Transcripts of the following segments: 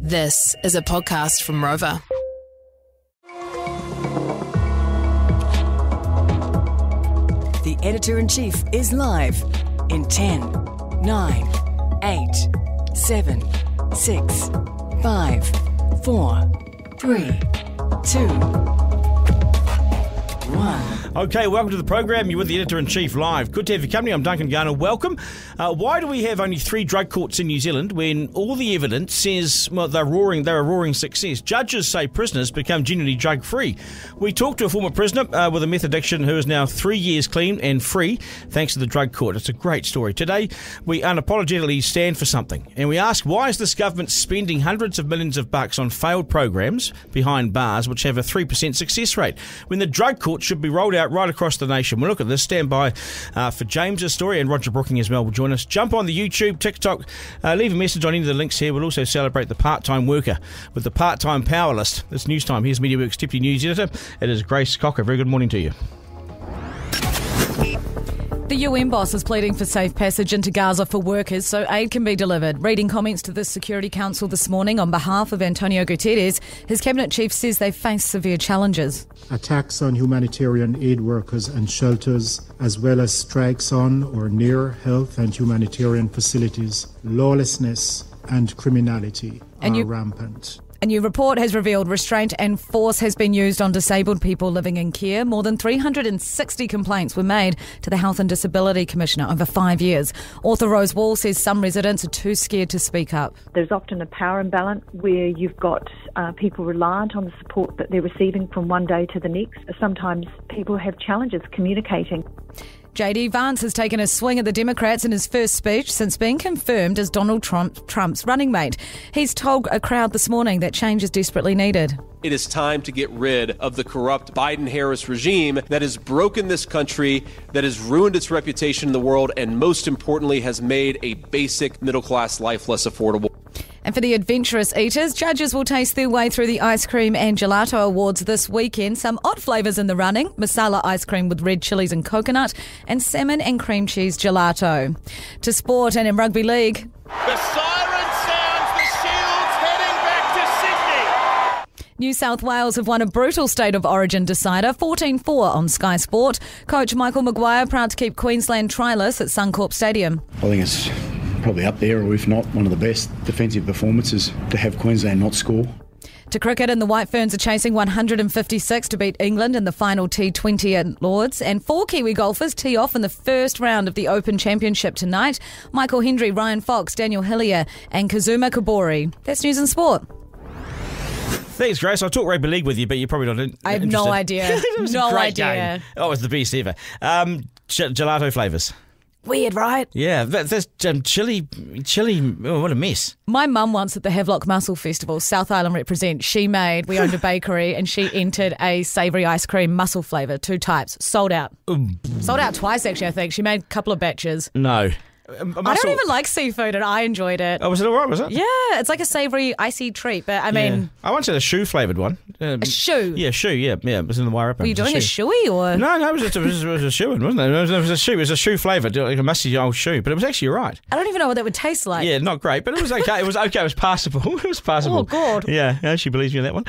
This is a podcast from Rover. The Editor-in-Chief is live in 10, 9, 8, 7, 6, 5, 4, 3, 2, 1. Okay, welcome to the program. You're with the Editor-in-Chief live. Good to have you company. I'm Duncan, Garner. Welcome. Why do we have only 3 drug courts in New Zealand when all the evidence says they're a roaring success? Judges say prisoners become genuinely drug-free. We talked to a former prisoner with a meth addiction who is now 3 years clean and free thanks to the drug court. It's a great story. Today, we unapologetically stand for something, and we ask, why is this government spending hundreds of millions of bucks on failed programs behind bars which have a 3% success rate when the drug court should be rolled out right across the nation? We'll look at this. Stand by for James's story, and Roger Brooking as well will join us. Jump on the YouTube, TikTok, leave a message on any of the links here. We'll also celebrate the part-time worker with the part-time power list. It's news time. Here's MediaWorks Deputy News Editor. It is Grace Cocker. Very good morning to you. The UN boss is pleading for safe passage into Gaza for workers so aid can be delivered. Reading comments to the Security Council this morning on behalf of Antonio Guterres, his cabinet chief says they face severe challenges. Attacks on humanitarian aid workers and shelters, as well as strikes on or near health and humanitarian facilities, lawlessness and criminality are rampant. A new report has revealed restraint and force has been used on disabled people living in care. More than 360 complaints were made to the Health and Disability Commissioner over 5 years. Author Rose Wall says some residents are too scared to speak up. There's often a power imbalance where you've got people reliant on the support that they're receiving from one day to the next. Sometimes people have challenges communicating. JD Vance has taken a swing at the Democrats in his first speech since being confirmed as Donald Trump's running mate. He's told a crowd this morning that change is desperately needed. It is time to get rid of the corrupt Biden-Harris regime that has broken this country, that has ruined its reputation in the world, and most importantly has made a basic middle-class life less affordable. And for the adventurous eaters, judges will taste their way through the Ice Cream and Gelato Awards this weekend. Some odd flavours in the running: masala ice cream with red chilies and coconut, and salmon and cream cheese gelato. To sport, and in rugby league, the siren sounds, the Shield's heading back to Sydney. New South Wales have won a brutal State of Origin decider, 14-4 on Sky Sport. Coach Michael Maguire proud to keep Queensland tryless at Suncorp Stadium. I think it's probably up there, or if not, one of the best defensive performances to have Queensland not score. To cricket, and the White Ferns are chasing 156 to beat England in the final T20 at Lords. And 4 Kiwi golfers tee off in the first round of the Open Championship tonight. Michael Hendry, Ryan Fox, Daniel Hillier and Kazuma Kobori. That's news and sport. Thanks, Grace. I'll talk rugby league with you, but you're probably not interested. I have no idea. It was a great game. Oh, it was the best ever. Gelato flavours. Weird, right? Yeah, that's chili. Oh, what a mess. My mum once at the Havelock Mussel Festival, South Island represent, we owned a bakery and she entered a savoury ice cream mussel flavour, 2 types, sold out. Sold out twice, actually, I think. She made a couple of batches. No. I don't even like seafood and I enjoyed it. Oh, was it all right, was it? Yeah, it's like a savoury, icy treat, but I mean... Yeah. I once had a shoe flavoured one. A shoe? Yeah, shoe, yeah. It was in the Wairarapa. Were you doing a shoey or...? No, it was a shoe, wasn't it? It was a shoe. It was a shoe flavoured, like a musty old shoe, but it was actually all right. I don't even know what that would taste like. Yeah, not great, but it was okay. It was okay. It was passable. Oh, God. Yeah, she believes me on that one.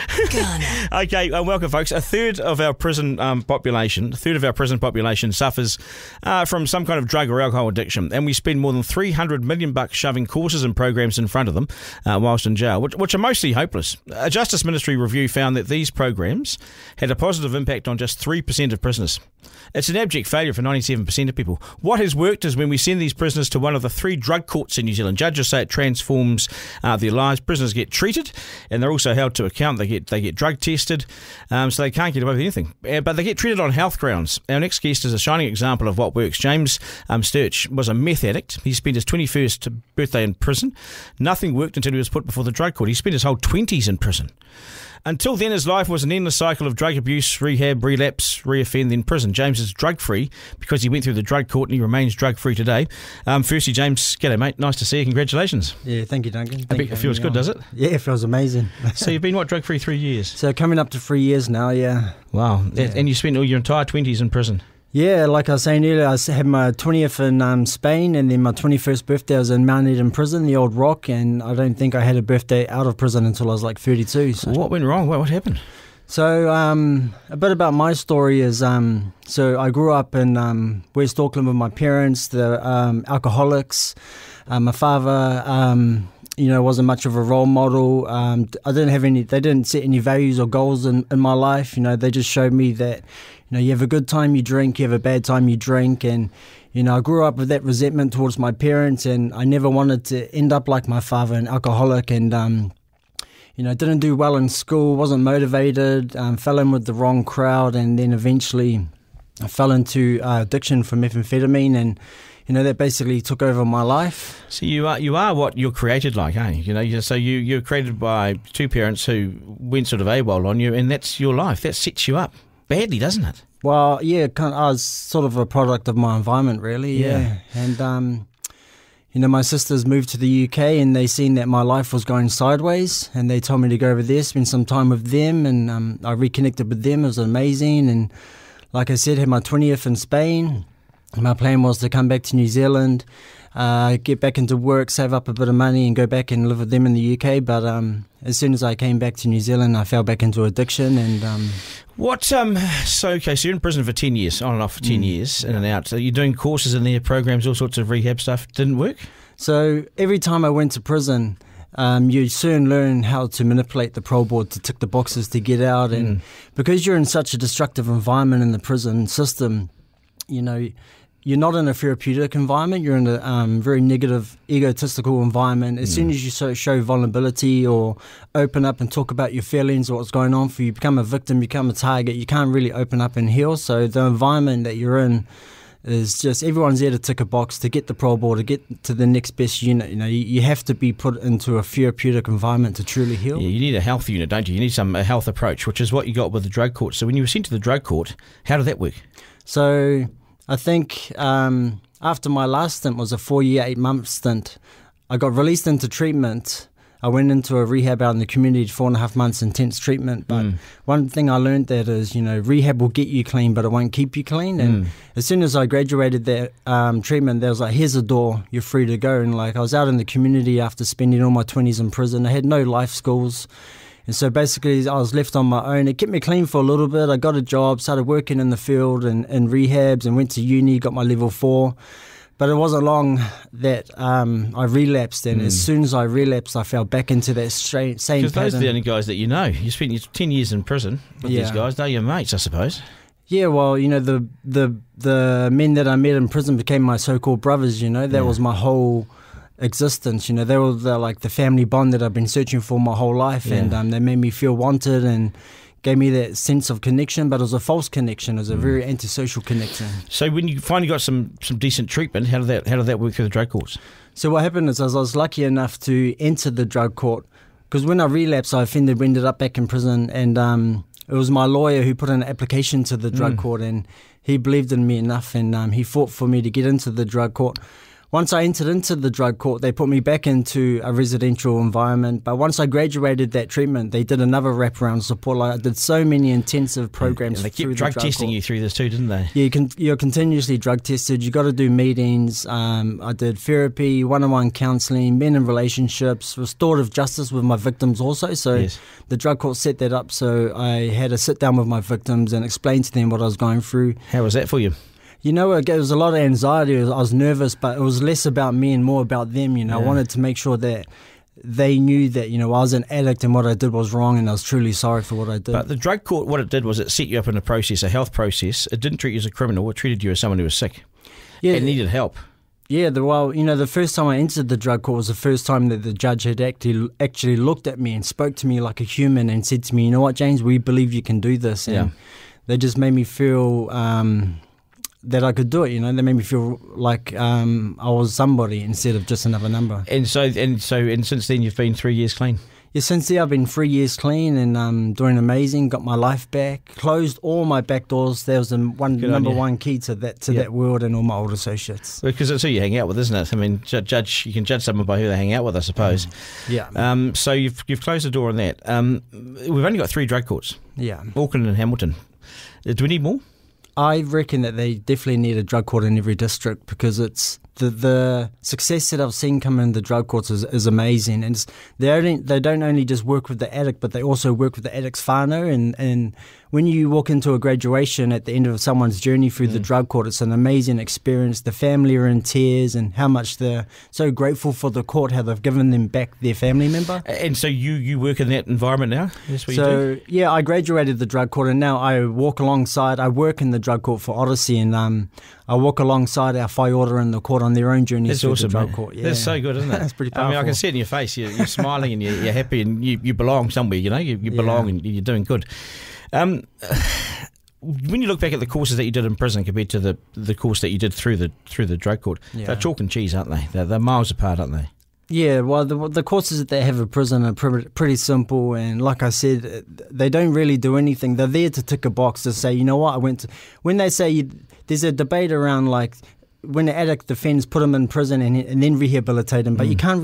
Okay, welcome, folks. A third of our prison population suffers from some kind of drug or alcohol addiction, and we spend more than $300 million shoving courses and programs in front of them whilst in jail, which are mostly hopeless. A Justice Ministry review found that these programs had a positive impact on just 3% of prisoners. It's an abject failure for 97% of people. What has worked is when we send these prisoners to one of the 3 drug courts in New Zealand. Judges say it transforms their lives. Prisoners get treated, and they're also held to account. They get drug tested, so they can't get away with anything. But they get treated on health grounds. Our next guest is a shining example of what works. James Sturch was a meth addict. He spent his 21st birthday in prison. Nothing worked until he was put before the drug court. He spent his whole 20s in prison. Until then, his life was an endless cycle of drug abuse, rehab, relapse, reoffend, then prison. James is drug-free because he went through the drug court and he remains drug-free today. Firstly, James, g'day, mate. Nice to see you. Congratulations. Yeah, thank you, Duncan. It feels good, does it? Yeah, it feels amazing. So you've been, drug-free 3 years? So coming up to 3 years now, yeah. Wow. Yeah. And you spent all your entire 20s in prison? Yeah, like I was saying earlier, I had my 20th in Spain, and then my 21st birthday I was in Mount Eden prison, the old rock, and I don't think I had a birthday out of prison until I was like 32. So. What went wrong? What happened? So a bit about my story is, so I grew up in West Auckland with my parents, the alcoholics. My father, wasn't much of a role model. They didn't set any values or goals in my life. They just showed me that, you have a good time, you drink, you have a bad time, you drink. And, I grew up with that resentment towards my parents, and I never wanted to end up like my father, an alcoholic, and, didn't do well in school, wasn't motivated, fell in with the wrong crowd, and then eventually I fell into addiction for methamphetamine, and that basically took over my life. So you are what you're created like, aren't you? So you're created by two parents who went sort of AWOL on you, and that's your life. That sets you up badly, doesn't it? Well, yeah, I was sort of a product of my environment, really. Yeah. And my sisters moved to the UK, and they seen that my life was going sideways, and they told me to go over there, spend some time with them, and I reconnected with them. It was amazing, and like I said, had my 20th in Spain. My plan was to come back to New Zealand, get back into work, save up a bit of money, and go back and live with them in the UK. But as soon as I came back to New Zealand, I fell back into addiction. And So you're in prison for 10 years, on and off for 10 years, in and out. So you're doing courses in there, programs, all sorts of rehab stuff. Didn't work? So every time I went to prison, you soon learn how to manipulate the parole board to tick the boxes to get out. And because you're in such a destructive environment in the prison system, you're not in a therapeutic environment. You're in a very negative, egotistical environment. As soon as you show vulnerability or open up and talk about your feelings or what's going on for you, become a victim, become a target, you can't really open up and heal. So the environment that you're in is just everyone's there to tick a box, to get the parole board, to get to the next best unit. You have to be put into a therapeutic environment to truly heal. Yeah, you need a health unit, don't you? You need a health approach, which is what you got with the drug court. So when you were sent to the drug court, how did that work? So I think after my last stint was a 4-year, 8-month stint, I got released into treatment. I went into a rehab out in the community, 4.5 months intense treatment. But one thing I learned that is, rehab will get you clean, but it won't keep you clean. And as soon as I graduated that treatment, there was like, here's a door, you're free to go. And I was out in the community after spending all my 20s in prison. I had no life skills. And so basically I was left on my own. It kept me clean for a little bit. I got a job, started working in the field and in rehabs, and went to uni, got my level 4. But it wasn't long that I relapsed, and as soon as I relapsed, I fell back into that same pattern. Because those are the only guys that you know. You spent 10 years in prison with these guys. They're your mates, I suppose. Yeah, well, the men that I met in prison became my so-called brothers, That was my whole existence. They were the family bond that I've been searching for my whole life, and they made me feel wanted and gave me that sense of connection, but it was a false connection. It was a very antisocial connection. So when you finally got some decent treatment, how did that work through the drug courts? So what happened is I was lucky enough to enter the drug court, because when I relapsed, I ended up back in prison, and it was my lawyer who put in an application to the drug court, and he believed in me enough, and he fought for me to get into the drug court. Once I entered into the drug court, they put me back into a residential environment. But once I graduated that treatment, they did another wraparound support. I did so many intensive programs. And they kept drug testing you through this too, didn't they? Yeah, you're continuously drug tested. You got to do meetings. I did therapy, one-on-one counselling, men in relationships, restorative justice with my victims also. So the drug court set that up. So I had to sit down with my victims and explain to them what I was going through. How was that for you? It was a lot of anxiety. I was nervous, but it was less about me and more about them. I wanted to make sure that they knew that, I was an addict and what I did was wrong, and I was truly sorry for what I did. But the drug court, what it did was it set you up in a process, a health process. It didn't treat you as a criminal. It treated you as someone who was sick and needed help. Yeah, the first time I entered the drug court was the first time that the judge had actually looked at me and spoke to me like a human and said to me, you know what, James, we believe you can do this. And they just made me feel that I could do it. They made me feel like I was somebody instead of just another number. And since then you've been 3 years clean. Yeah, since then I've been 3 years clean and doing amazing. Got my life back, closed all my back doors. That was the number one key to that world and all my old associates. Because it's who you hang out with, isn't it? I mean, you can judge someone by who they hang out with, I suppose. Yeah. So you've closed the door on that. We've only got 3 drug courts. Yeah. Auckland and Hamilton. Do we need more? I reckon that they definitely need a drug court in every district, because it's the success that I've seen come in the drug courts is amazing. And they don't only just work with the addict, but they also work with the addict's whānau. And when you walk into a graduation at the end of someone's journey through the drug court, it's an amazing experience. The family are in tears, and how much they're so grateful for the court, how they've given them back their family member. And so you work in that environment now? That's what you do? Yeah, I graduated the drug court, and now I work in the drug court for Odyssey, and I walk alongside our whai ora in the court on their own journeys through the drug court. Yeah. That's so good, isn't it? That's pretty powerful. I mean, I can see it in your face. You're smiling and you're happy, and you belong somewhere, you know? You belong and you're doing good. When you look back at the courses that you did in prison compared to the course that you did through the drug court, they're chalk and cheese, aren't they? They're miles apart, aren't they? Yeah, well, the courses that they have in prison are pretty simple, and like I said, they don't really do anything. They're there to tick a box to say, you know what, when they say there's a debate around, like, when an addict offends, put him in prison and then rehabilitate him, but you can't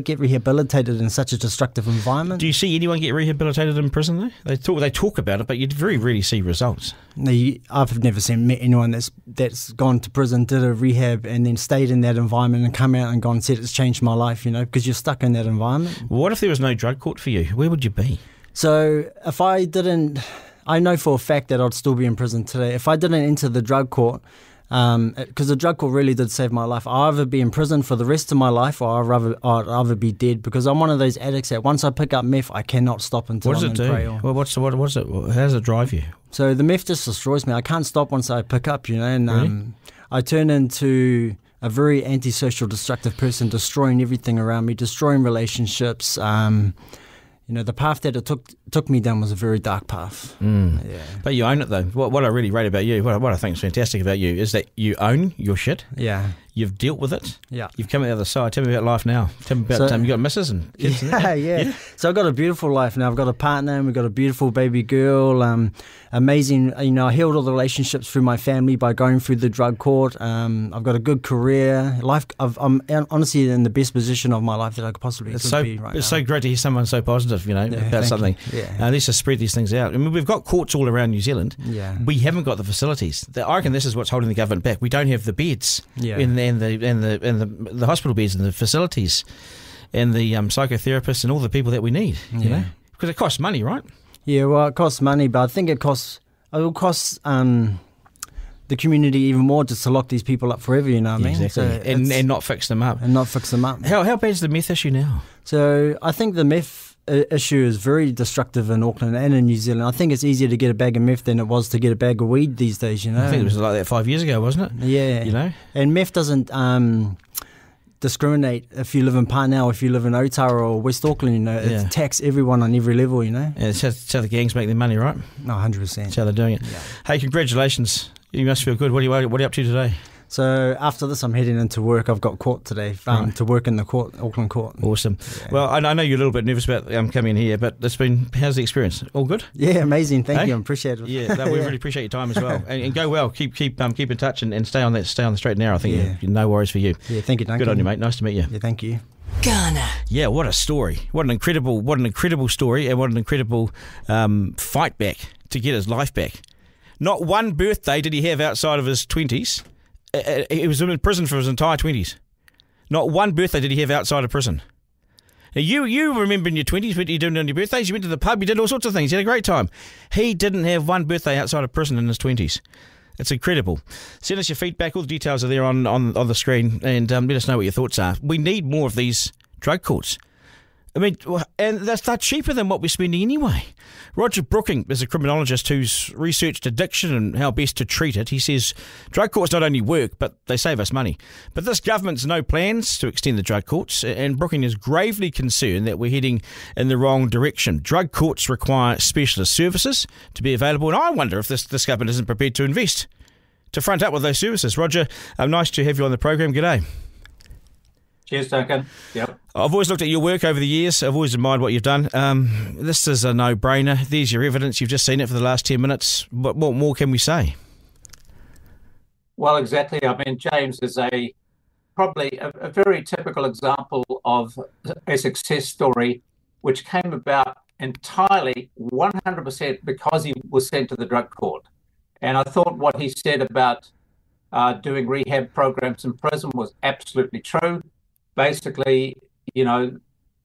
get rehabilitated in such a destructive environment. Do you see anyone get rehabilitated in prison though? They talk about it, but you very rarely see results. No, I've never met anyone that's gone to prison, did a rehab, and then stayed in that environment and come out and gone and said it's changed my life, you know, because you're stuck in that environment. What if there was no drug court for you? Where would you be? So if I didn't, I know for a fact that I'd still be in prison today. If I didn't enter the drug court, because the drug court really did save my life. I'll either be in prison for the rest of my life, or I'd rather be dead, because I'm one of those addicts that once I pick up meth, I cannot stop until I'm in prayer. Well, how does it drive you? So the meth just destroys me. I can't stop once I pick up, you know, and Really? I turn into a very antisocial, destructive person, destroying everything around me, destroying relationships. You know, the path that it took me down was a very dark path. Yeah. But you own it, though. What I really rate about you, what I think is fantastic about you, is that you own your shit. Yeah. You've dealt with it. Yeah. You've come out the other side. Tell me about life now. Tell me about you got missus and kids. Yeah. So I've got a beautiful life now. I've got a partner, and we've got a beautiful baby girl. Amazing. You know, I healed all the relationships through my family by going through the drug court. I've got a good career. I'm honestly in the best position of my life that I could possibly be right now. It's so great to hear someone so positive, you know, about something. Let's just spread these things out. I mean, we've got courts all around New Zealand. Yeah. We haven't got the facilities. I reckon this is what's holding the government back. We don't have the beds and the hospital beds and the facilities and the psychotherapists and all the people that we need, you know, because it costs money, right? Yeah, well, it costs money, but I think it will cost the community even more just to lock these people up forever, you know what I mean? Exactly. So and not fix them up. How bad is the meth issue now? So I think the meth issue is very destructive in Auckland and in New Zealand. I think it's easier to get a bag of meth than it was to get a bag of weed these days, you know? I think it was like that 5 years ago, wasn't it? Yeah. You know? And meth doesn't discriminate if you live in Parnell, if you live in Otara or West Auckland, you know. It attacks everyone on every level, you know? Yeah, it's how the gangs make their money, right? No, 100%. That's how they're doing it. Yeah. Hey, congratulations. You must feel good. What are you up to today? So after this, I'm heading into work. I've got court today to work in the Auckland court. Awesome. Yeah. Well, I know you're a little bit nervous about coming in here, but how's the experience? All good? Yeah, amazing. Thank you. I appreciate it. Yeah, we really appreciate your time as well. And go well. Keep in touch and stay on the straight and narrow. I think no worries for you. Yeah, thank you, Duncan. Good on you, mate. Nice to meet you. Yeah, thank you. Garner. Yeah, what a story. What an incredible story, and what an incredible fight back to get his life back. Not one birthday did he have outside of his 20s. He was in prison for his entire 20s. Not one birthday did he have outside of prison. Now, you remember in your 20s what you doing on your birthdays? You went to the pub, you did all sorts of things. You had a great time. He didn't have one birthday outside of prison in his 20s. It's incredible. Send us your feedback. All the details are there on the screen, and let us know what your thoughts are. We need more of these drug courts. I mean, and they're cheaper than what we're spending anyway. Roger Brooking is a criminologist who's researched addiction and how best to treat it. He says drug courts not only work, but they save us money. But this government's no plans to extend the drug courts, and Brooking is gravely concerned that we're heading in the wrong direction. Drug courts require specialist services to be available, and I wonder if this government isn't prepared to invest to front up with those services. Roger, nice to have you on the program. G'day. Cheers, Duncan. Yep. I've always looked at your work over the years. I've always admired what you've done. This is a no-brainer. There's your evidence. You've just seen it for the last 10 minutes. What more can we say? Well, exactly. I mean, James is probably a very typical example of a success story which came about entirely 100% because he was sent to the drug court. And I thought what he said about doing rehab programs in prison was absolutely true. Basically,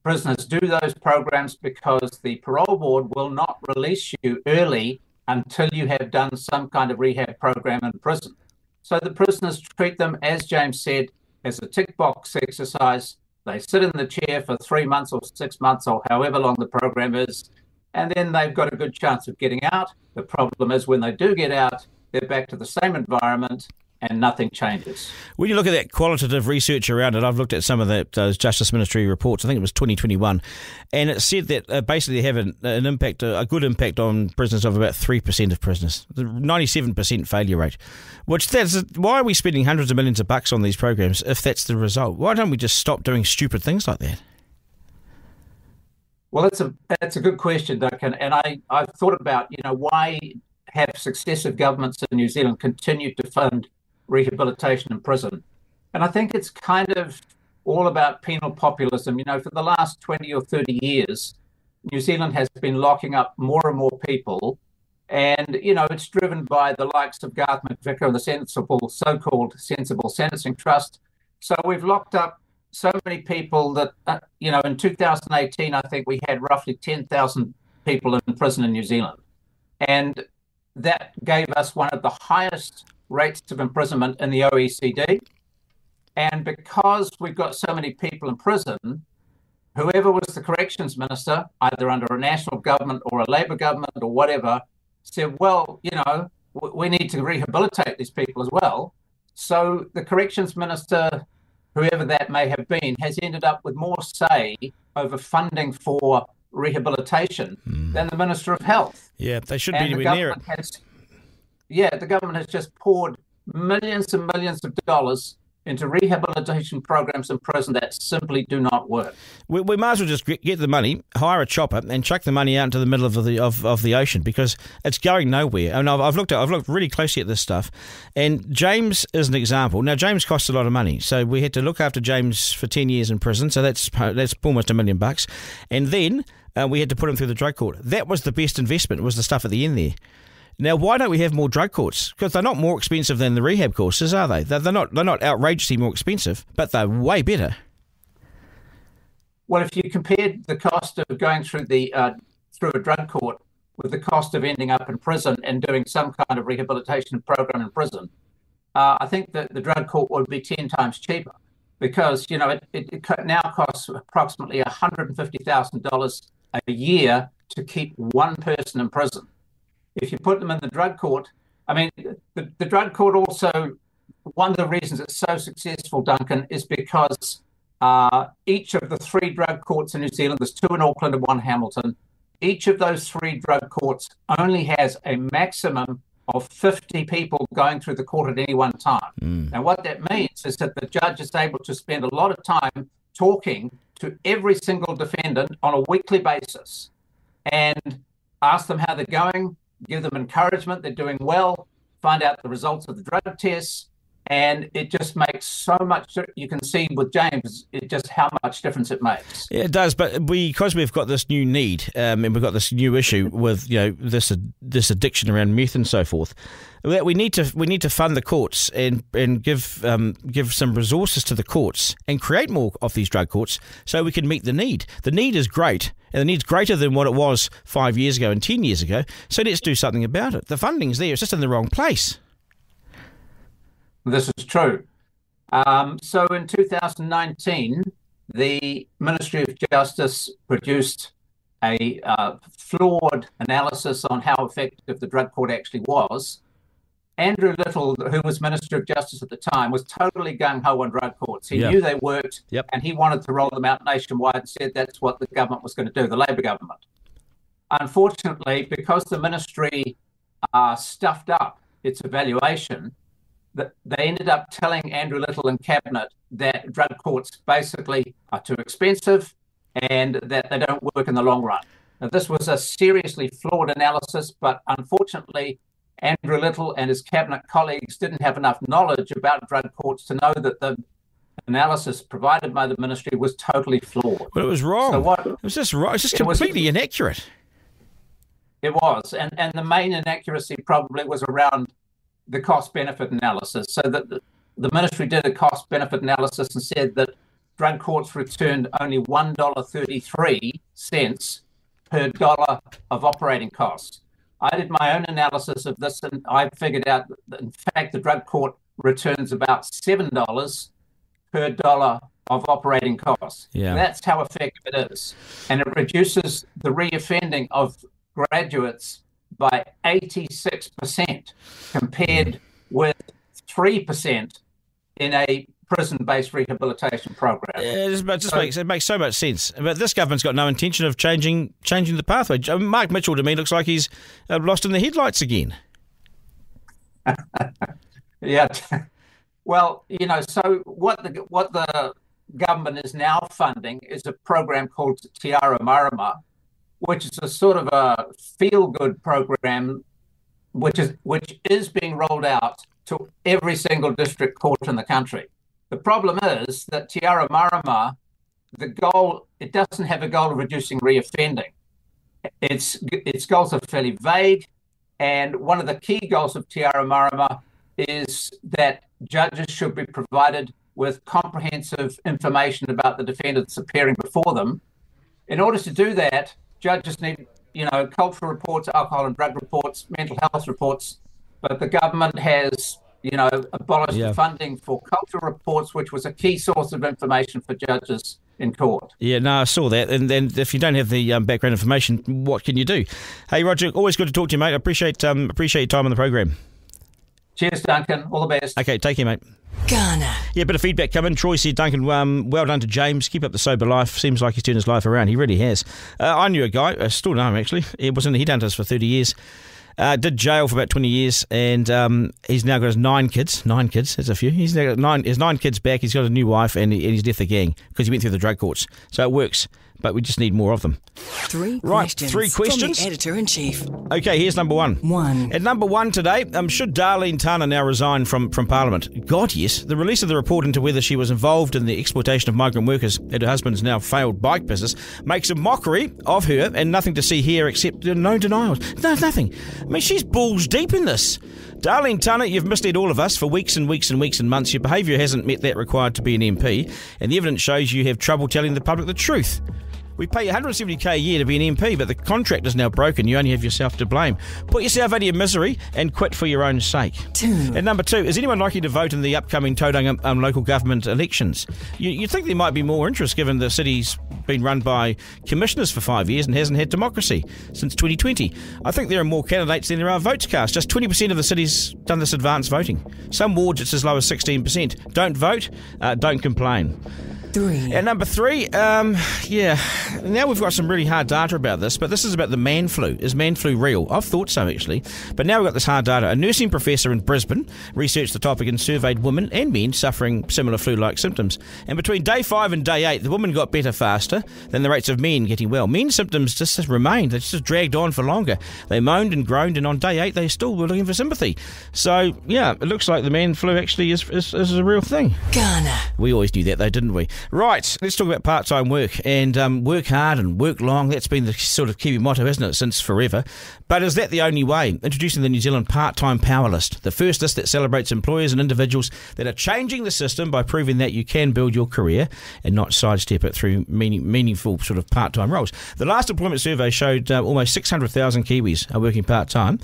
prisoners do those programs because the parole board will not release you early until you have done some kind of rehab program in prison. So the prisoners treat them, as James said, as a tick box exercise. They sit in the chair for 3 months or 6 months or however long the program is, and then they've got a good chance of getting out. The problem is when they do get out, they're back to the same environment and nothing changes. When you look at that qualitative research around it, I've looked at some of those Justice Ministry reports. I think it was 2021, and it said that basically they have an impact, a good impact on prisoners of about 3% of prisoners, 97% failure rate. Why are we spending hundreds of millions of bucks on these programs if that's the result? Why don't we just stop doing stupid things like that? Well, that's a good question, Duncan. And I've thought about, why have successive governments in New Zealand continued to fund rehabilitation in prison? And I think it's kind of all about penal populism. For the last 20 or 30 years, New Zealand has been locking up more and more people. And, it's driven by the likes of Garth McVicker and the so-called Sensible Sentencing Trust. So we've locked up so many people that, in 2018, I think we had roughly 10,000 people in prison in New Zealand. And that gave us one of the highest rates of imprisonment in the OECD. And because we've got so many people in prison, whoever was the corrections minister, either under a national government or a Labour government or whatever, said, well, we need to rehabilitate these people as well. So the corrections minister, whoever that may have been, has ended up with more say over funding for rehabilitation than the Minister of Health. Yeah, they should be near it. The government has just poured millions and millions of dollars into rehabilitation programs in prison that simply do not work. We might as well just get the money, hire a chopper, and chuck the money out into the middle of the ocean, because it's going nowhere. And I've looked really closely at this stuff, and James is an example. Now, James costs a lot of money, so we had to look after James for 10 years in prison, so that's almost $1 million, and then we had to put him through the drug court. That was the best investment, was the stuff at the end there. Now, why don't we have more drug courts? Because they're not more expensive than the rehab courses, are they? They're not outrageously more expensive, but they're way better. Well, if you compared the cost of going through through a drug court with the cost of ending up in prison and doing some kind of rehabilitation program in prison, I think that the drug court would be 10 times cheaper, because it now costs approximately $150,000 a year to keep one person in prison. If you put them in the drug court, the drug court also, one of the reasons it's so successful, Duncan, is because each of the 3 drug courts in New Zealand, there's 2 in Auckland and 1 Hamilton, each of those 3 drug courts only has a maximum of 50 people going through the court at any one time. Now, what that means is that the judge is able to spend a lot of time talking to every single defendant on a weekly basis and ask them how they're going, give them encouragement, they're doing well, find out the results of the drug tests, and it just makes so much. You can see with James just how much difference it makes. Yeah, it does, but because we've got this new need and we've got this new issue with this addiction around meth and so forth, that we need to fund the courts and give some resources to the courts and create more of these drug courts so we can meet the need. The need is great, and the need's greater than what it was 5 years ago and 10 years ago. So let's do something about it. The funding's there; it's just in the wrong place. This is true. So in 2019, the Ministry of Justice produced a flawed analysis on how effective the drug court actually was. Andrew Little, who was Minister of Justice at the time, was totally gung-ho on drug courts. He knew they worked, and he wanted to roll them out nationwide and said that's what the government was going to do, the Labour government. Unfortunately, because the ministry stuffed up its evaluation, they ended up telling Andrew Little and Cabinet that drug courts basically are too expensive and that they don't work in the long run. Now, this was a seriously flawed analysis, but unfortunately, Andrew Little and his Cabinet colleagues didn't have enough knowledge about drug courts to know that the analysis provided by the ministry was totally flawed. But it was wrong. It was just wrong. It was just completely inaccurate. It was. And the main inaccuracy probably was around the cost-benefit analysis. So that the ministry did a cost-benefit analysis and said that drug courts returned only $1.33 per dollar of operating costs. I did my own analysis of this, and I figured out that, in fact, the drug court returns about $7 per dollar of operating costs. Yeah. That's how effective it is. And it reduces the reoffending of graduates by 86% compared with 3% in a prison-based rehabilitation program. It makes so much sense. But this government's got no intention of changing the pathway. Mark Mitchell, to me, looks like he's lost in the headlights again. Yeah. Well, so what the government is now funding is a program called Tiara Marama, which is a sort of a feel-good program, which is being rolled out to every single district court in the country. The problem is that Tiara Marama, it doesn't have a goal of reducing reoffending. Its goals are fairly vague, and one of the key goals of Tiara Marama is that judges should be provided with comprehensive information about the defendants appearing before them. In order to do that, judges need, cultural reports, alcohol and drug reports, mental health reports, but the government has, abolished the funding for cultural reports, which was a key source of information for judges in court. Yeah, no, I saw that. And then if you don't have the background information, what can you do? Hey, Roger, always good to talk to you, mate. I appreciate your time on the program. Cheers, Duncan. All the best. Okay, take care, mate. Garner. Yeah, a bit of feedback coming. Troy said, Duncan, well done to James. Keep up the sober life. Seems like he's turned his life around. He really has. I knew a guy, I still know him actually. He was in the headhunters for 30 years. Did jail for about 20 years, and he's now got his 9 kids. 9 kids, that's a few. He's now got his 9 kids back. He's got a new wife, and he's left the gang because he went through the drug courts. So it works, but we just need more of them. 3 questions. 3 questions. From the Editor-in-Chief. Okay, here's number 1. 1. At number 1 today, should Darlene Tana now resign from Parliament? God, yes. The release of the report into whether she was involved in the exploitation of migrant workers at her husband's now failed bike business makes a mockery of her, and nothing to see here except no denials. No, nothing. I mean, she's balls deep in this. Darlene Tana, you've misled all of us for weeks and weeks and weeks and months. Your behaviour hasn't met that required to be an MP, and the evidence shows you have trouble telling the public the truth. We pay $170k a year to be an MP, but the contract is now broken. You only have yourself to blame. Put yourself out of your misery and quit for your own sake. 2. And number 2, is anyone likely to vote in the upcoming Tauranga local government elections? You'd think there might be more interest given the city's been run by commissioners for 5 years and hasn't had democracy since 2020. I think there are more candidates than there are votes cast. Just 20% of the city's done this advanced voting. Some wards it's as low as 16%. Don't vote, don't complain. 3. And number 3, now we've got some really hard data about this, but this is about the man flu. Is man flu real? I've thought so, actually. But now we've got this hard data. A nursing professor in Brisbane researched the topic and surveyed women and men suffering similar flu-like symptoms. And between day 5 and day 8, the women got better faster than the rates of men getting well. Men's symptoms just remained. They just dragged on for longer. They moaned and groaned, and on day 8, they still were looking for sympathy. So, yeah, it looks like the man flu actually is a real thing. Garner. We always knew that, though, didn't we? Right, let's talk about part-time work, and work hard and work long. That's been the sort of Kiwi motto, hasn't it, since forever. But is that the only way? Introducing the New Zealand Part-Time Power List, the first list that celebrates employers and individuals that are changing the system by proving that you can build your career and not sidestep it through meaningful sort of part-time roles. The last employment survey showed almost 600,000 Kiwis are working part-time,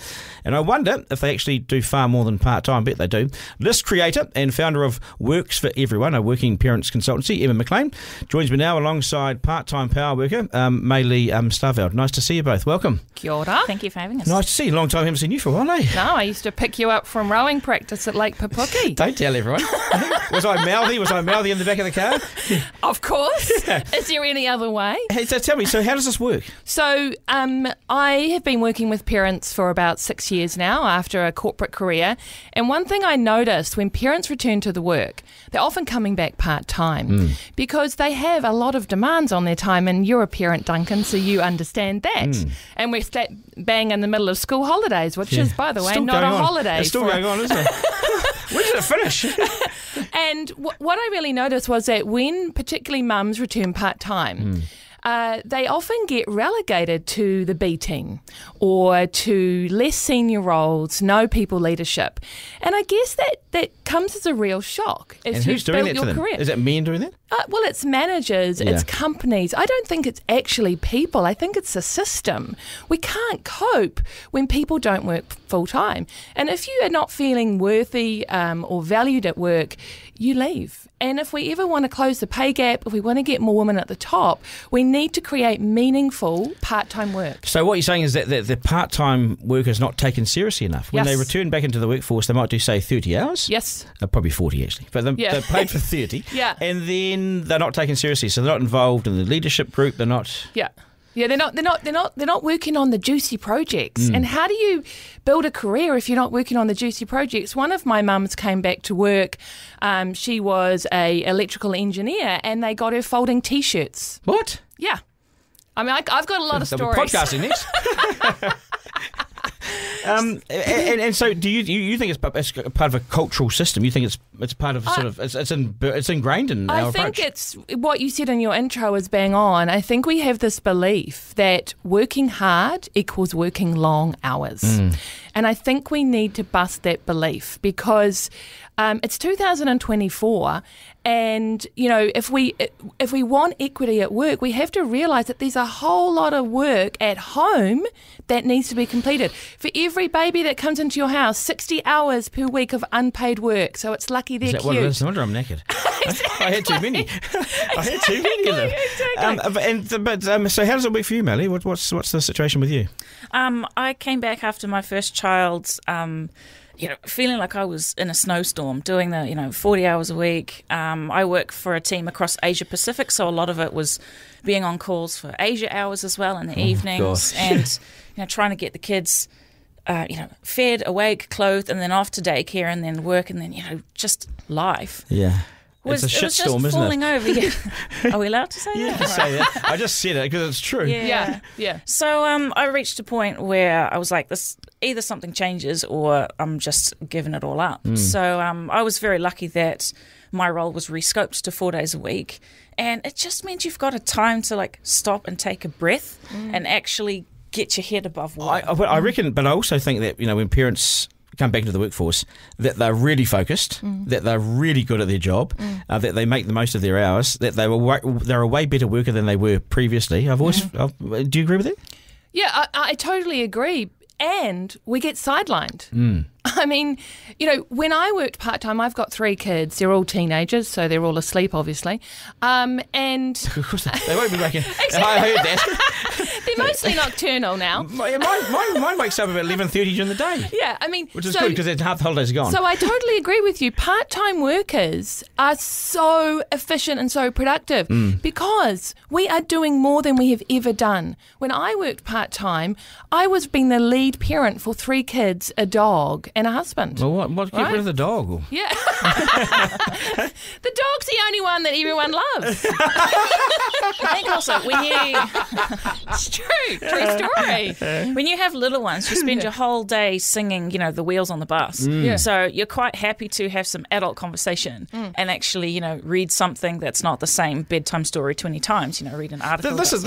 and I wonder if they actually do far more than part-time. I bet they do. List creator and founder of Works for Everyone, a working parents consultancy, Mclean, joins me now alongside part-time power worker May Lee Starrveld. Nice to see you both. Welcome. Kia ora. Thank you for having us. Nice to see you. Long time I haven't seen you for a while, eh? No, I used to pick you up from rowing practice at Lake Papuki. Don't tell everyone. Was I mouthy in the back of the car? Of course. Yeah. Is there any other way? Hey, so tell me, so how does this work? So I have been working with parents for about 6 years now after a corporate career, and one thing I noticed when parents return to the work, they're often coming back part-time because they have a lot of demands on their time, and you're a parent, Duncan, so you understand that. And we're bang in the middle of school holidays, which is, by the way, still not a holiday. It's still going on, isn't it? When did it finish? And what I really noticed was that when particularly mums return part-time, they often get relegated to the B team or to less senior roles, no people leadership. And I guess that comes as a real shock. And who's doing that to them? Career. Is it men doing that? Well, it's managers, it's companies. I don't think it's actually people. I think it's a system. We can't cope when people don't work full time. And if you are not feeling worthy or valued at work, you leave. And if we ever want to close the pay gap, if we want to get more women at the top, we need to create meaningful part-time work. So what you're saying is that the part-time work is not taken seriously enough. When they return back into the workforce, they might do, say, 30 hours? Yes. Probably 40, actually. But they're paid for 30. Yeah. And then they're not taken seriously. So they're not involved in the leadership group. They're not... Yeah. Yeah, they're not working on the juicy projects. And how do you build a career if you're not working on the juicy projects? One of my mums came back to work. She was a electrical engineer, and they got her folding T-shirts. What? Yeah. I mean, I've got a lot of stories. Podcasting next. And so, do you think it's part of a cultural system? You think it's part of it's ingrained in our approach? I think it's what you said in your intro is bang on. I think we have this belief that working hard equals working long hours, and I think we need to bust that belief because it's 2024. And, if we want equity at work, we have to realise that there's a whole lot of work at home that needs to be completed. For every baby that comes into your house, 60 hours per week of unpaid work. So it's lucky they're cute. Is that what it is? No wonder I'm knackered. I had too many. I had too many of them. Exactly. So how does it work for you, May Lee? What's the situation with you? I came back after my first child's... feeling like I was in a snowstorm, doing the 40 hours a week. I work for a team across Asia Pacific, so a lot of it was being on calls for Asia hours as well in the evenings, and trying to get the kids, fed, awake, clothed, and then off to daycare, and then work, and then just life. Yeah. It's a shitstorm, isn't falling over. Yeah. Are we allowed to say that? You can say that. I just said it because it's true. Yeah. So I reached a point where I was like, this either something changes or I'm just giving it all up. So I was very lucky that my role was rescoped to 4 days a week, and it just means you've got a time to stop and take a breath and actually get your head above water. I reckon, but I also think that when parents come back into the workforce, that they're really focused, that they're really good at their job, that they make the most of their hours, that they're a way better worker than they were previously. Do you agree with that? Yeah, I totally agree. And we get sidelined. I mean, when I worked part-time, I've got 3 kids. They're all teenagers, so they're all asleep, obviously. And of course they won't be waking. I heard that. They're mostly nocturnal now. Mine wakes up about 11:30 during the day. Yeah, I mean... Which is good because half the holidays are gone. So I totally agree with you. Part-time workers are so efficient and so productive because we are doing more than we have ever done. When I worked part-time, I was being the lead parent for 3 kids, a dog, and a husband. Well, what get rid of the dog? Yeah. The dog's the only one that everyone loves. I think also when you... It's true story. When you have little ones, you spend your whole day singing, the wheels on the bus. So you're quite happy to have some adult conversation and actually, read something that's not the same bedtime story 20 times. Read an article. This is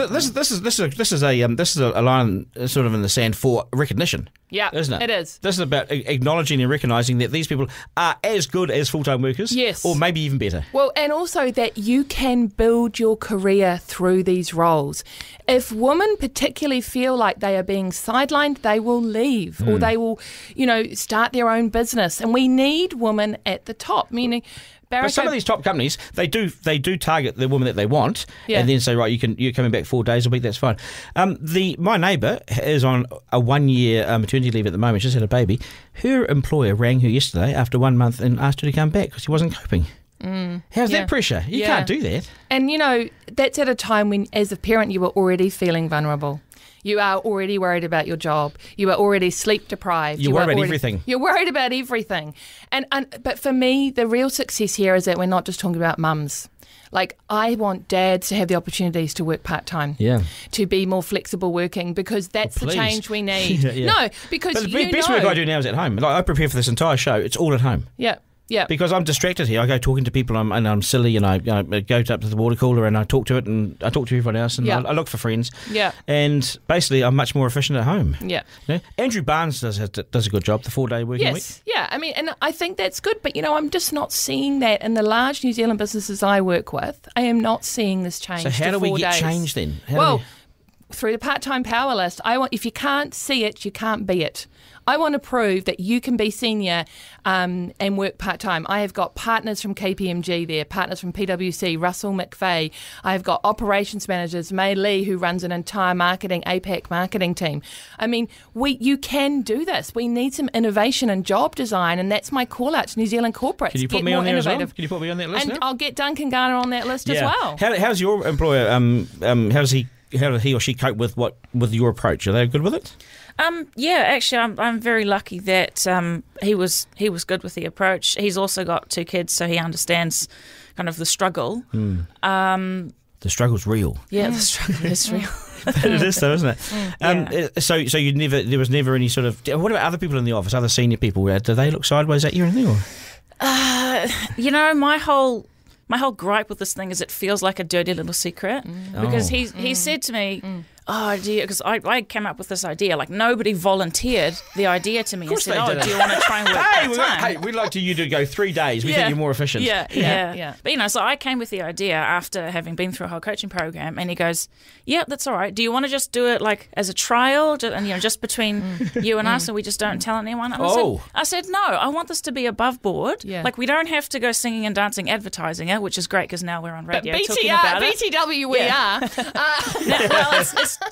a line sort of in the sand for recognition. Yeah, isn't it? It is. This is about acknowledging and recognising that these people are as good as full-time workers. Yes. Or maybe even better. Well, and also that you can build your career through these roles. If women particularly feel like they are being sidelined, they will leave or they will, start their own business. And we need women at the top, meaning... But some of these top companies, they do target the woman that they want, and then say, right, you're coming back 4 days a week. That's fine. My neighbour is on a 1-year maternity leave at the moment. She's had a baby. Her employer rang her yesterday after 1 month and asked her to come back because she wasn't coping. How's that pressure? You can't do that. And that's at a time when, as a parent, you were already feeling vulnerable. You are already worried about your job. You are already sleep deprived. You're worried about everything. You're worried about everything. But for me, the real success here is that we're not just talking about mums. Like, I want dads to have the opportunities to work part-time, to be more flexible working, because that's the change we need. No, because but the best work I do now is at home. Like, I prepare for this entire show. It's all at home. Yeah. Yeah. Because I'm distracted here. I go talking to people and I'm silly, and I go up to the water cooler and I talk to it, and I talk to everyone else, and I look for friends. Yeah. And basically, I'm much more efficient at home. Yeah. You know? Andrew Barnes does a good job, the 4-day working week. Yeah. I mean, and I think that's good, but I'm just not seeing that in the large New Zealand businesses I work with. I am not seeing this change. So how do we get change then? Through the part-time power list. If you can't see it, you can't be it. I want to prove that you can be senior and work part-time. I have got partners from KPMG there, partners from PwC, Russell McVeigh. I have got operations managers, May Lee, who runs an entire APAC marketing team. I mean, you can do this. We need some innovation and job design, and that's my call-out to New Zealand corporates. Can you put me on there as well? Can you put me on that list and now? I'll get Duncan Garner on that list as well. How's your employer, how does he or she cope with your approach? Are they good with it? Actually, I'm very lucky that he was good with the approach. He's also got 2 kids, so he understands kind of the struggle. The struggle's real. Yeah, the struggle is real. It is though, isn't it? So there was never any sort of. What about other people in the office, other senior people? Do they look sideways at you or anything? Or? My whole gripe with this thing is it feels like a dirty little secret because he said to me, oh, dear, because I came up with this idea. Like, nobody volunteered the idea to me and said, do you want to try and work part-time? Hey, we'd like you to go 3 days. We think you're more efficient. Yeah. But, so I came with the idea after having been through a whole coaching program, and he goes, yeah, that's all right. Do you want to just do it, like, as a trial, and, just between you and us, and we just don't tell anyone? And I said, no, I want this to be above board. Yeah. Like, we don't have to go singing and dancing, advertising it, which is great because now we're on radio talking about it. BTW, we are.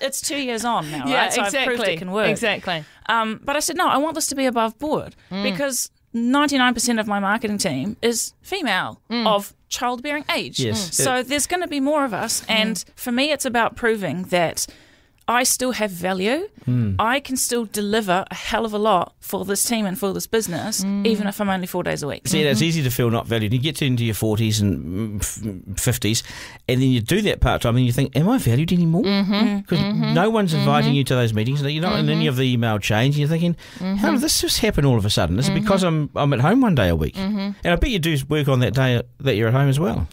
It's 2 years on now, right? So I've proved it can work. Exactly. But I said, no, I want this to be above board because 99% of my marketing team is female of childbearing age. Yes. So there's going to be more of us. And for me, it's about proving that I still have value. I can still deliver a hell of a lot for this team and for this business, even if I'm only 4 days a week. See, it's easy to feel not valued. You get into your 40s and 50s, and then you do that part-time, and you think, am I valued anymore? Because no one's inviting you to those meetings. You're not in any of the email chains. You're thinking, how did this just happen all of a sudden? Is it because I'm at home one day a week? And I bet you do work on that day that you're at home as well.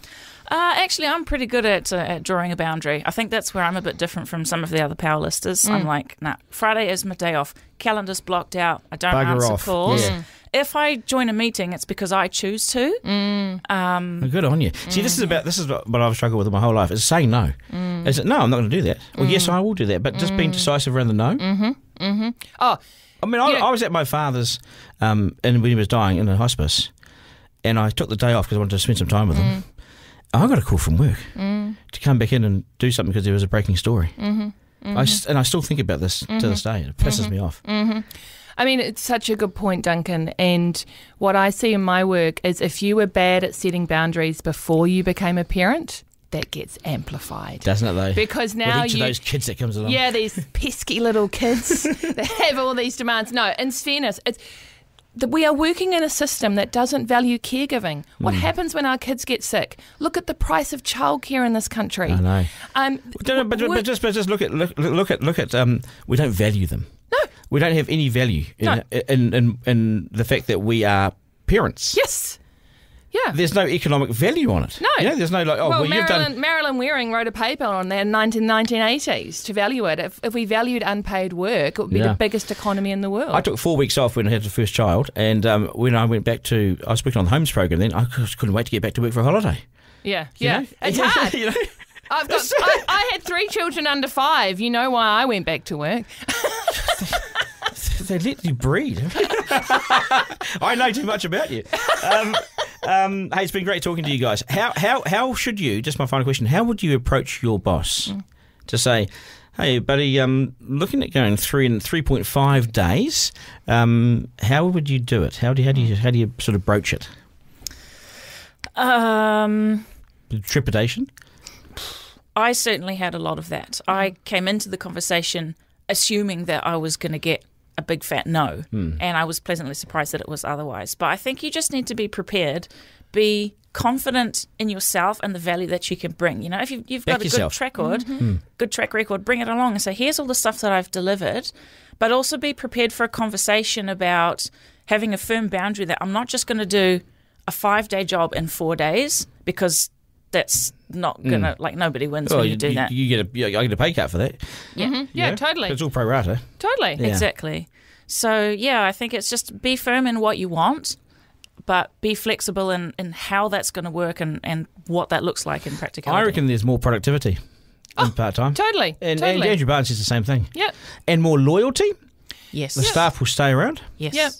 Actually, I'm pretty good at drawing a boundary. I think that's where I'm a bit different from some of the other power listers. I'm like, nah, Friday is my day off. Calendar's blocked out. I don't answer calls. Yeah. If I join a meeting, it's because I choose to. Good on you. See, this is what I've struggled with my whole life, is saying no. Is it, no, I'm not going to do that. Well, yes, I will do that, but just being decisive around the no. Oh, I mean, I was at my father's, and when he was dying in a hospice, and I took the day off because I wanted to spend some time with him. I got a call from work to come back in and do something because there was a breaking story. I still think about this to this day. It pisses me off. I mean, it's such a good point, Duncan. And what I see in my work is if you were bad at setting boundaries before you became a parent, that gets amplified. Doesn't it, though? Because now with each of those kids that comes along. Yeah, these pesky little kids that have all these demands. No, in fairness, we are working in a system that doesn't value caregiving. What happens when our kids get sick? Look at the price of childcare in this country. I know. But just look at. We don't value them. No, we don't have any value in the fact that we are parents. Yes. Yeah. There's no economic value on it. No. There's no Marilyn Waring wrote a paper on that in the 1980s to value it. If we valued unpaid work, it would be the biggest economy in the world. I took 4 weeks off when I had the first child, and when I went back I was working on the homes program then, I just couldn't wait to get back to work for a holiday. Yeah. You know? It's hard. I had 3 children under 5. You know why I went back to work. They let you breed. I know too much about you. Hey, it's been great talking to you guys. How should you, just my final question, how would you approach your boss to say, hey, buddy, looking at going 3.5 days, how would you do it? How do you sort of broach it? Trepidation? I certainly had a lot of that. I came into the conversation assuming that I was going to get a big fat no, and I was pleasantly surprised that it was otherwise. But I think you just need to be prepared, be confident in yourself and the value that you can bring. You know, if you've got a good track record, bring it along and say, here's all the stuff that I've delivered, but also be prepared for a conversation about having a firm boundary that I'm not just going to do a 5-day job in 4 days, because that's not gonna nobody wins when you do that. You get a pay cut for that. Yeah, totally. It's all pro rata. Totally. Yeah. Exactly. So I think it's just be firm in what you want, but be flexible in how that's going to work and what that looks like in practicality. I reckon there's more productivity in part-time. Totally. And Andrew Barnes says the same thing. Yep. And more loyalty. Yes. The staff will stay around. Yes. Yep.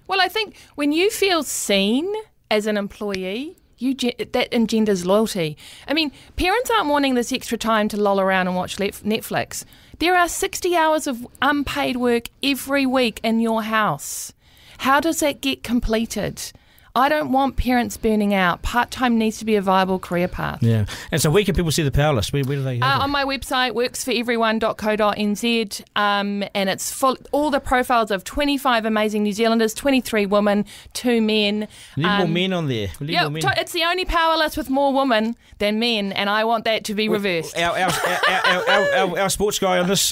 Well, I think when you feel seen as an employee, that engenders loyalty. I mean, parents aren't wanting this extra time to loll around and watch Netflix. There are 60 hours of unpaid work every week in your house. How does that get completed? I don't want parents burning out. Part-time needs to be a viable career path. Yeah. And so where can people see the power list? Where do they have it? On my website, worksforeveryone.co.nz, and it's full, all the profiles of 25 amazing New Zealanders, 23 women, 2 men. We need more men on there. We need more men. It's the only power list with more women than men, and I want that to be reversed. Our sports guy on this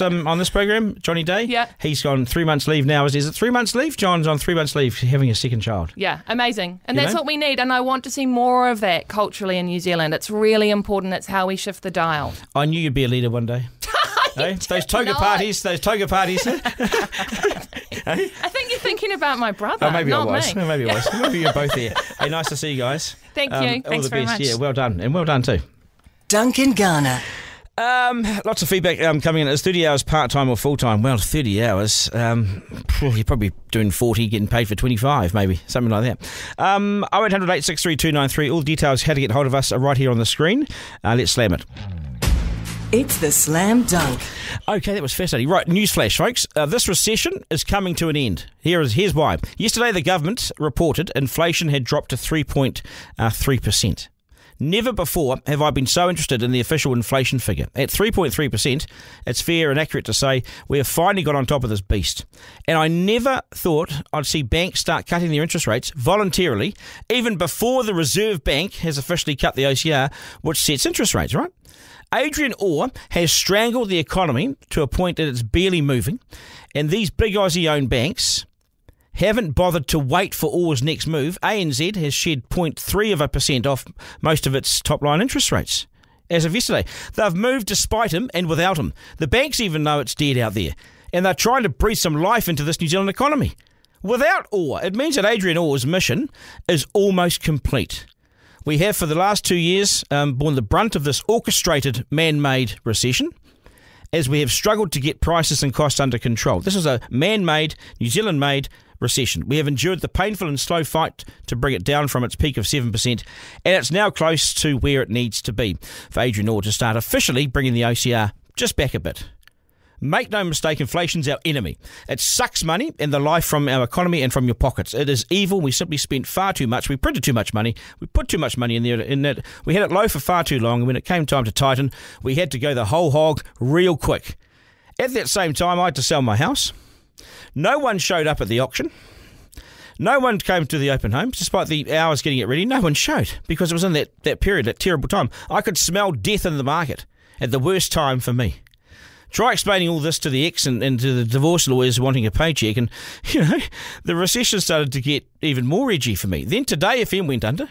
program, Johnny Day, he's on 3 months leave now. Is it 3 months leave? John's on 3 months leave having a second child. Yeah, amazing. And that's what we need, and I want to see more of that culturally in New Zealand. It's really important. It's how we shift the dial. I knew you'd be a leader one day. Those toga parties. I think you're thinking about my brother, oh, maybe not I was. me. Maybe I was. Maybe you're both there. Hey, nice to see you guys. Thank you. All Thanks the very best. much. Yeah, well done. And well done too. Duncan Garner. Lots of feedback coming in. Is 30 hours part-time or full-time? Well, 30 hours. You're probably doing 40, getting paid for 25, maybe. Something like that. 0800 863 293. All the details how to get hold of us are right here on the screen. Let's slam it. It's the Slam Dunk. Okay, that was fascinating. Right, newsflash, folks. This recession is coming to an end. Here's why. Yesterday, the government reported inflation had dropped to 3.3%. Never before have I been so interested in the official inflation figure. At 3.3%, it's fair and accurate to say we have finally got on top of this beast. And I never thought I'd see banks start cutting their interest rates voluntarily, even before the Reserve Bank has officially cut the OCR, which sets interest rates, right? Adrian Orr has strangled the economy to a point that it's barely moving, and these big Aussie-owned banks haven't bothered to wait for Orr's next move. ANZ has shed 0.3% off most of its top-line interest rates. As of yesterday, they've moved despite him and without him. The banks even know it's dead out there, and they're trying to breathe some life into this New Zealand economy. Without Orr, it means that Adrian Orr's mission is almost complete. We have, for the last 2 years, borne the brunt of this orchestrated, man-made recession, as we have struggled to get prices and costs under control. This is a man-made, New Zealand-made recession. We have endured the painful and slow fight to bring it down from its peak of 7%, and it's now close to where it needs to be for Adrian Orr to start officially bringing the OCR just back a bit. Make no mistake, inflation's our enemy. It sucks money and the life from our economy and from your pockets. It is evil. We simply spent far too much. We printed too much money. We put too much money in there. In that we had it low for far too long, and when it came time to tighten, we had to go the whole hog real quick. At that same time, I had to sell my house. No one showed up at the auction. No one came to the open homes, despite the hours getting it ready. No one showed, because it was in that period, that terrible time. I could smell death in the market at the worst time for me. Try explaining all this to the ex and to the divorce lawyers wanting a paycheck, and, the recession started to get even more edgy for me. Then Today FM went under.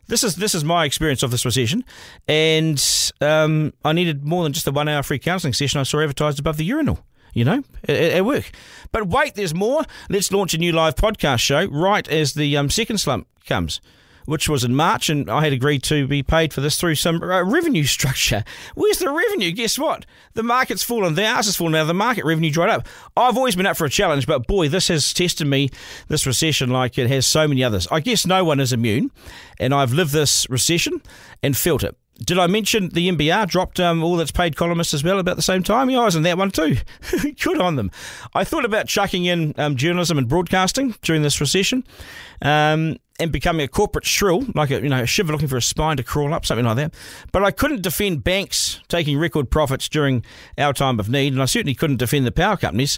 This is my experience of this recession, and I needed more than just a 1 hour free counselling session I saw advertised above the urinal, at work. But wait, there's more. Let's launch a new live podcast show right as the second slump comes, which was in March, and I had agreed to be paid for this through some revenue structure. Where's the revenue? Guess what? The market's fallen. The arse has fallen out of the market. Revenue dried up. I've always been up for a challenge, but boy, this has tested me, this recession, like it has so many others. I guess no one is immune, and I've lived this recession and felt it. Did I mention the NBR dropped all its paid columnists as well about the same time? Yeah, I was in that one too. Good on them. I thought about chucking in journalism and broadcasting during this recession, and becoming a corporate shrill, like a shiver looking for a spine to crawl up, something like that. But I couldn't defend banks taking record profits during our time of need, and I certainly couldn't defend the power companies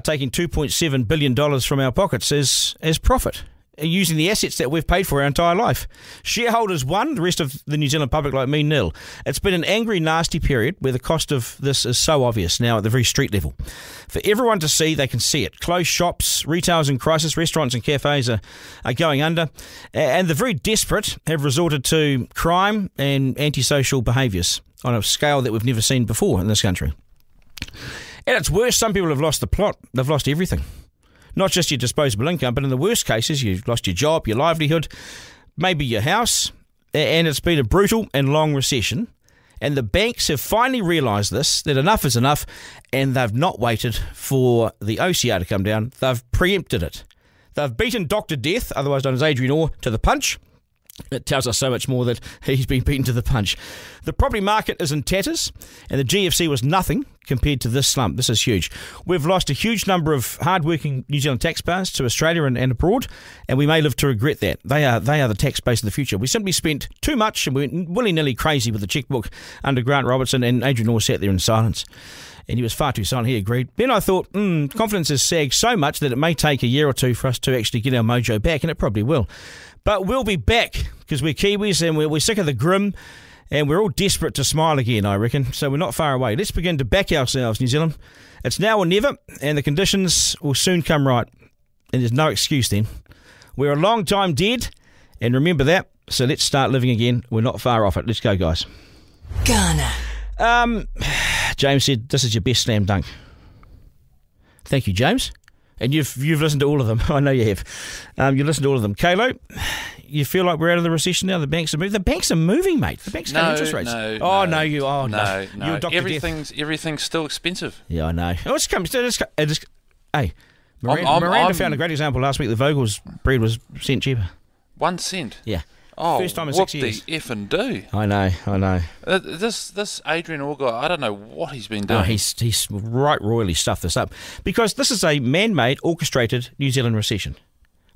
taking $2.7 billion from our pockets as profit. using the assets that we've paid for our entire life. Shareholders won, the rest of the New Zealand public like me nil. It's been an angry, nasty period where the cost of this is so obvious now at the very street level. For everyone to see, they can see it. Closed shops, retail's in crisis, restaurants and cafes are going under, and the very desperate have resorted to crime and antisocial behaviours on a scale that we've never seen before in this country. At its worst, some people have lost the plot. They've lost everything. Not just your disposable income, but in the worst cases, you've lost your job, your livelihood, maybe your house, and it's been a brutal and long recession. And the banks have finally realised this, that enough is enough, and they've not waited for the OCR to come down. They've preempted it. They've beaten Dr. Death, otherwise known as Adrian Orr, to the punch. It tells us so much more that he's been beaten to the punch. The property market is in tatters, and the GFC was nothing compared to this slump. This is huge. We've lost a huge number of hard-working New Zealand taxpayers to Australia and abroad, and we may live to regret that. They are the tax base of the future. We simply spent too much, and we went willy-nilly crazy with the chequebook under Grant Robertson, and Adrian Orr sat there in silence. And he was far too silent. He agreed. Then I thought, confidence has sagged so much that it may take a year or two for us to actually get our mojo back, and it probably will. But we'll be back because we're Kiwis and we're sick of the grim and we're all desperate to smile again, I reckon. So we're not far away. Let's begin to back ourselves, New Zealand. It's now or never, and the conditions will soon come right. And there's no excuse then. We're a long time dead, and remember that. So let's start living again. We're not far off it. Let's go, guys. Garner. James said, this is your best slam dunk. Thank you, James. And you've listened to all of them. I know you have. You listened to all of them. Kalo, you feel like we're out of the recession now? The banks are moving. The banks are moving, mate. The banks got interest rates. No. No. You're Dr. Everything's still expensive. Yeah, I know. Hey, Miranda found a great example last week. The Vogel's bread was $1 cheaper. 1 cent? Yeah. Oh, first time in 6 years. What the effing do? I know. This Adrian Orr guy, I don't know what he's been doing. Oh, he's right royally stuffed this up because this is a man-made, orchestrated New Zealand recession.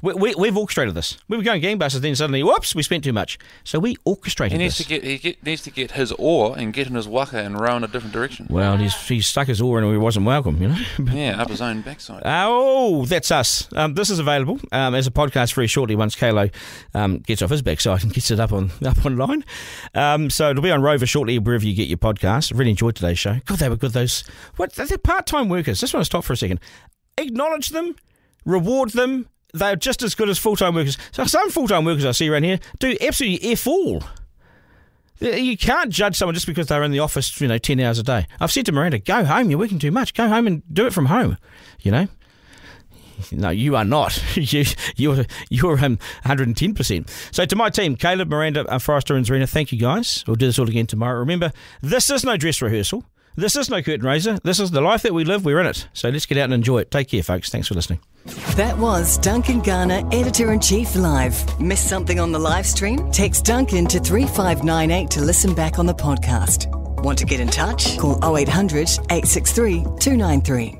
We've orchestrated this. We were going gangbusters, then suddenly, whoops, we spent too much. So we orchestrated this. He needs to get his oar and get in his waka and row in a different direction. Well, he stuck his oar and he wasn't welcome, you know. Yeah, up his own backside. Oh, that's us. This is available as a podcast very shortly once Kalo gets off his backside and gets it up online. So it'll be on Rover shortly wherever you get your podcast. I really enjoyed today's show. God, they were good. They're part-time workers. Just want to stop for a second. Acknowledge them, reward them. They're just as good as full-time workers. So some full-time workers I see around here do absolutely F all. You can't judge someone just because they're in the office, 10 hours a day. I've said to Miranda, go home, you're working too much. Go home and do it from home, No, you are not. You're 110%. So to my team, Caleb, Miranda, Forrester and Zarina, thank you guys. We'll do this all again tomorrow. Remember, this is no dress rehearsal. This is no curtain raiser. This is the life that we live. We're in it. So let's get out and enjoy it. Take care, folks. Thanks for listening. That was Duncan Garner, Editor-in-Chief Live. Missed something on the live stream? Text Duncan to 3598 to listen back on the podcast. Want to get in touch? Call 0800 863 293.